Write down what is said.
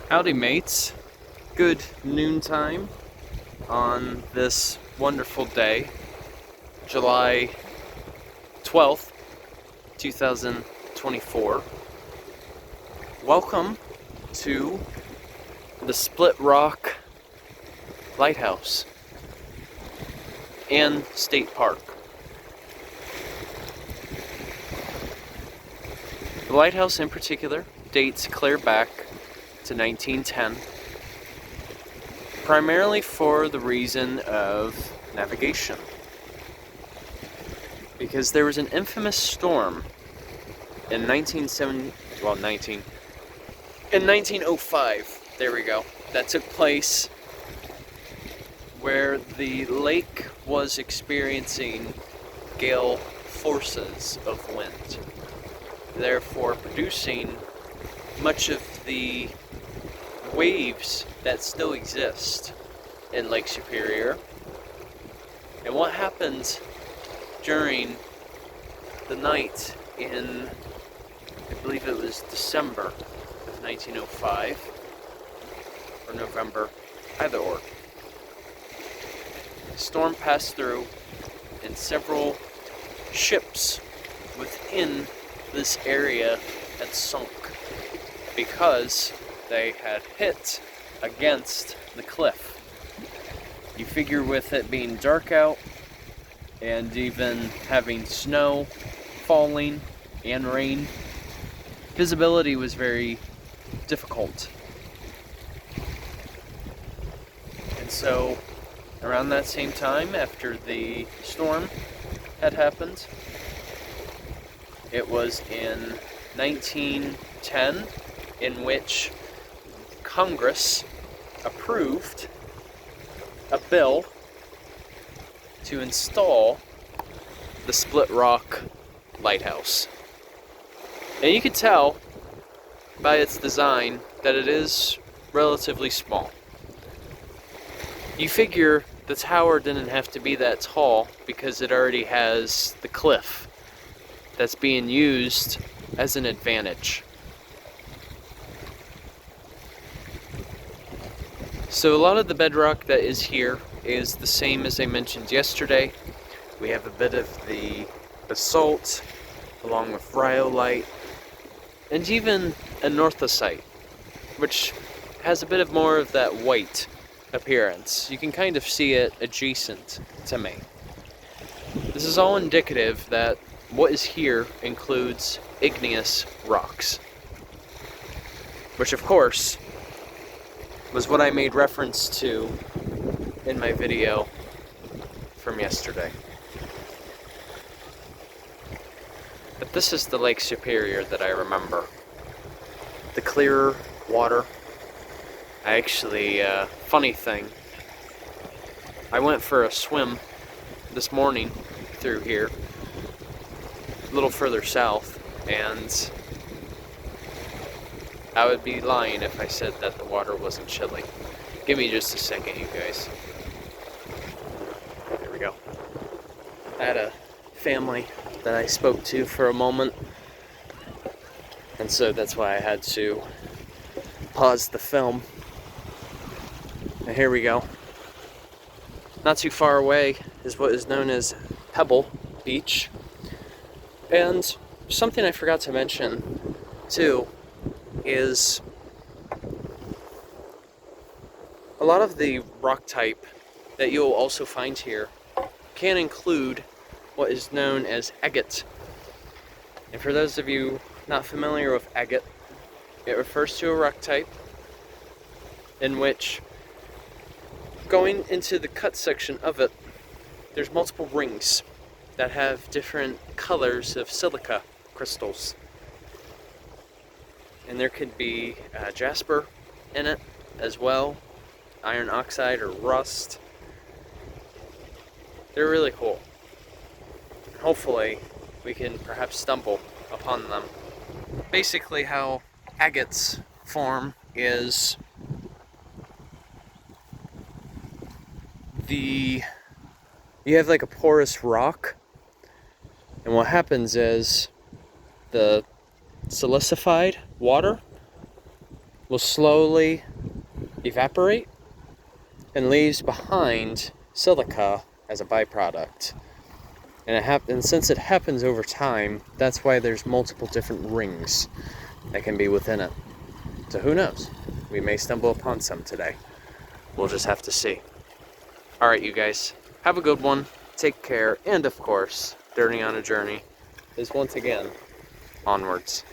Howdy mates, good noontime on this wonderful day, July 12th, 2024. Welcome to the Split Rock Lighthouse and State Park. The lighthouse in particular dates clear back to 1910, primarily for the reason of navigation. Because there was an infamous storm in 1905, there we go, that took place where the lake was experiencing gale forces of wind, therefore producing much of the waves that still exist in Lake Superior. And what happened during the night in, I believe it was December of 1905, or November, either or. The storm passed through, and several ships within this area had sunk because they had hit against the cliff. You figure with it being dark out and even having snow falling and rain, visibility was very difficult. And so around that same time, after the storm had happened, it was in 1910 in which Congress approved a bill to install the Split Rock Lighthouse. And you can tell by its design that it is relatively small. You figure the tower didn't have to be that tall because it already has the cliff that's being used as an advantage. So a lot of the bedrock that is here is the same as I mentioned yesterday. We have a bit of the basalt along with rhyolite and even anorthosite, which has a bit of more of that white appearance. You can kind of see it adjacent to me. This is all indicative that what is here includes igneous rocks, which of course was what I made reference to in my video from yesterday. But this is the Lake Superior that I remember. The clearer water. I actually, funny thing, I went for a swim this morning through here, a little further south, and I would be lying if I said that the water wasn't chilly. Give me just a second, you guys. There we go. I had a family that I spoke to for a moment, and so that's why I had to pause the film. And here we go. Not too far away is what is known as Pebble Beach. And something I forgot to mention, too, is a lot of the rock type that you'll also find here can include what is known as agate. And for those of you not familiar with agate, it refers to a rock type in which, going into the cut section of it, there's multiple rings that have different colors of silica crystals. And there could be jasper in it as well, iron oxide or rust. They're really cool. Hopefully we can perhaps stumble upon them. Basically how agates form is you have like a porous rock, and what happens is the silicified water will slowly evaporate and leaves behind silica as a byproduct. And since it happens over time, that's why there's multiple different rings that can be within it. So who knows? We may stumble upon some today. We'll just have to see. Alright, you guys. Have a good one. Take care. And of course, Journey on a Journey is once again onwards.